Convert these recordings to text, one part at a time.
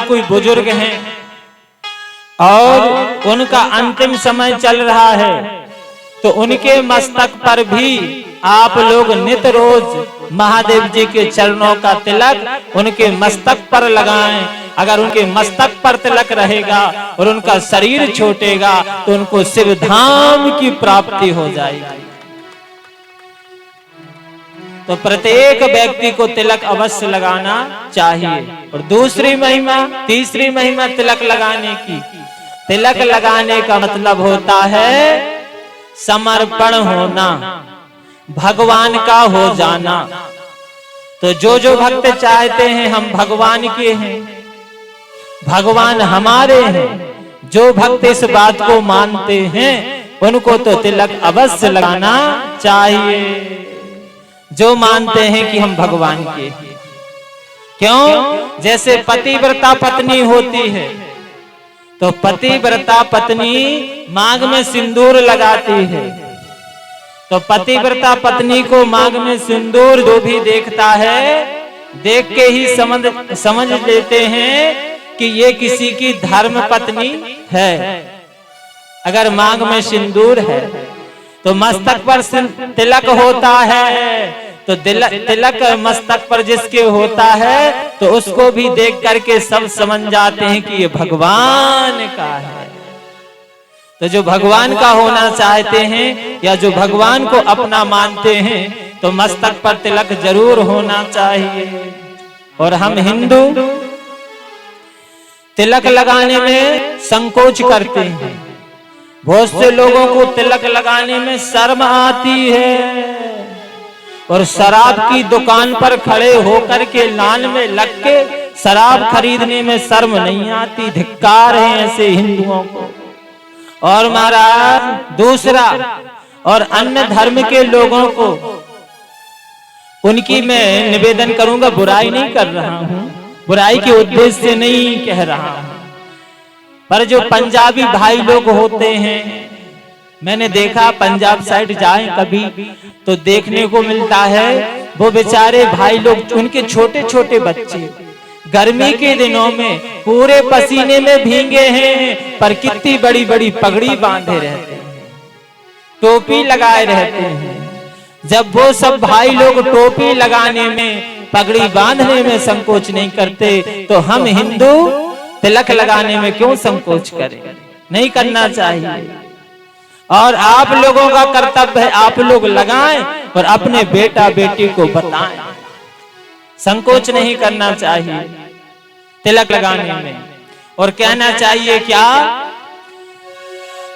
कोई बुजुर्ग हैं और उनका अंतिम समय चल रहा है, तो उनके मस्तक पर भी आप लोग नित रोज महादेव जी के चरणों का तिलक उनके मस्तक पर लगाएं। अगर उनके मस्तक पर तिलक रहेगा और उनका शरीर छूटेगा तो उनको शिव धाम की प्राप्ति हो जाएगी। तो प्रत्येक व्यक्ति को तिलक अवश्य लगाना चाहिए। और दूसरी महिमा, तीसरी महिमा तिलक लगाने की, तिलक लगाने का मतलब होता है समर्पण होना, भगवान का हो जाना। तो जो भक्त चाहते हैं हम भगवान के हैं, भगवान हमारे हैं, जो भक्त इस बात को मानते हैं उनको तो तिलक अवश्य लगाना चाहिए। जो मानते हैं कि हम भगवान के हैं। क्यों? जैसे पतिव्रता पत्नी होती है तो पतिव्रता पत्नी मांग में सिंदूर लगाती है, तो पतिव्रता पत्नी को मांग में सिंदूर जो भी देखता है देख के ही समझ लेते हैं कि ये किसी की धर्म पत्नी है। अगर मांग में सिंदूर है तो मस्तक पर तिलक होता है, तो तिलक मस्तक पर जिसके होता है तो उसको भी देख करके सब समझ जाते हैं कि ये भगवान का है। तो जो भगवान का होना चाहते हैं या जो भगवान को अपना मानते हैं तो मस्तक पर तिलक जरूर होना चाहिए। और हम हिंदू तिलक लगाने में संकोच करते हैं। बहुत से लोगों को तिलक लगाने में शर्म आती है और शराब की दुकान पर खड़े होकर के लाइन में लग के शराब खरीदने में शर्म नहीं आती। धिक्कार है ऐसे हिंदुओं को। और महाराज दूसरा और अन्य धर्म के लोगों को उनकी मैं निवेदन करूंगा, बुराई नहीं कर रहा हूं, बुराई के उद्देश्य से नहीं कह रहा हूं, पर जो पंजाबी भाई लोग होते हैं, मैंने देखा पंजाब साइड जाए कभी तो देखने को मिलता है वो बेचारे भाई लोग, उनके छोटे छोटे बच्चे गर्मी के दिनों में पूरे पसीने में भीगे हैं पर कितनी बड़ी बड़ी पगड़ी बांधे रहते हैं, टोपी लगाए रहते हैं। जब वो सब भाई लोग टोपी लगाने में, पगड़ी बांधने में संकोच नहीं करते तो हम हिंदू तिलक लगाने में क्यों संकोच करें? नहीं करना चाहिए। और आप लोगों का कर्तव्य है आप लोग लगाएं और अपने बेटा बेटी को बताएं। संकोच नहीं करना चाहिए तिलक लगाने में। और कहना चाहिए क्या?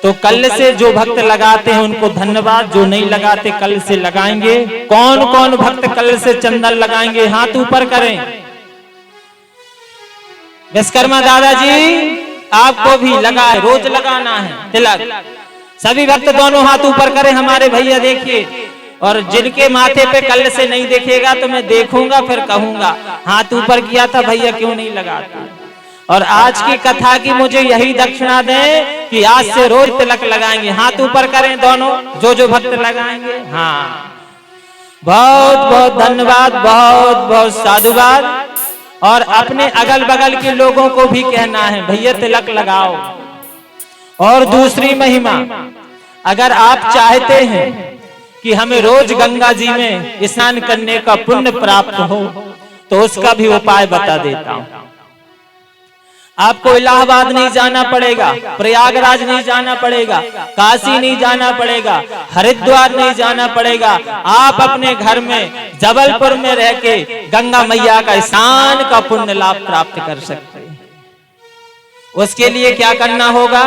तो कल से जो भक्त लगाते हैं उनको धन्यवाद, जो नहीं लगाते कल से लगाएंगे। कौन कौन भक्त कल से चंदन लगाएंगे? हाथ ऊपर करें। विश्वकर्मा दादाजी आपको भी लगाए, रोज लगाना है तिलक। सभी भक्त दोनों हाथ ऊपर करें हमारे भैया, देखिए। और जिनके माथे पे कल से नहीं देखेगा तो मैं देखूंगा फिर कहूंगा हाथ ऊपर किया था भैया क्यों नहीं लगाता। और आज की कथा की मुझे यही दक्षिणा दें कि आज से रोज तिलक लगाएंगे। हाथ ऊपर करें दोनों जो भक्त लगाएंगे। हाँ, बहुत बहुत धन्यवाद, बहुत बहुत साधुवाद। और अपने अगल बगल के लोगों को भी कहना है भैया तिलक लगाओ। और दूसरी महिमा, अगर आप चाहते हैं कि हमें रोज गंगा जी में स्नान करने का पुण्य प्राप्त हो तो उसका भी उपाय बता देता हूं। आपको इलाहाबाद नहीं जाना पड़ेगा, प्रयागराज नहीं जाना पड़ेगा, काशी नहीं जाना पड़ेगा, हरिद्वार नहीं जाना पड़ेगा। आप अपने घर में जबलपुर में रह के गंगा मैया का स्नान का पुण्य लाभ प्राप्त कर सकते हैं। उसके लिए क्या करना होगा?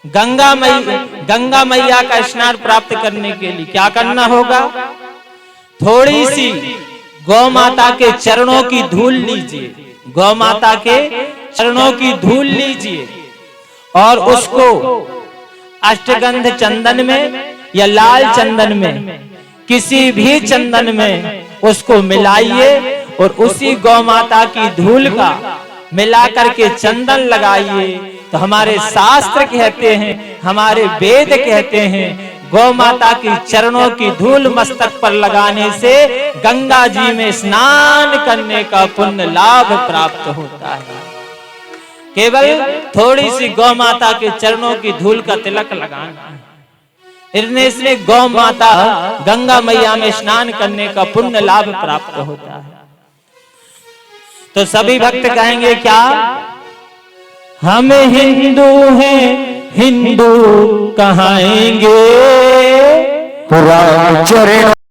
गंगा मैया का स्नान प्राप्त करने के लिए क्या करना होगा? थोड़ी सी गौ माता के चरणों की धूल लीजिए, गौ माता के चरणों की धूल लीजिए और उसको अष्टगंध चंदन में या लाल चंदन में, किसी भी चंदन में उसको मिलाइए और उसी गौ माता की धूल का मिला करके चंदन लगाइए। तो हमारे शास्त्र कहते हैं, हमारे वेद कहते हैं गौ माता की चरणों की धूल मस्तक पर लगाने से गंगा जी में स्नान करने का पुण्य लाभ प्राप्त होता है। केवल थोड़ी सी गौ माता के चरणों की धूल का तिलक लगाना है। इसने गौ माता गंगा मैया में स्नान करने का पुण्य लाभ प्राप्त होता है। तो सभी भक्त कहेंगे क्या? हम हिंदू हैं, हिंदू कहाएंगे पुराण चरण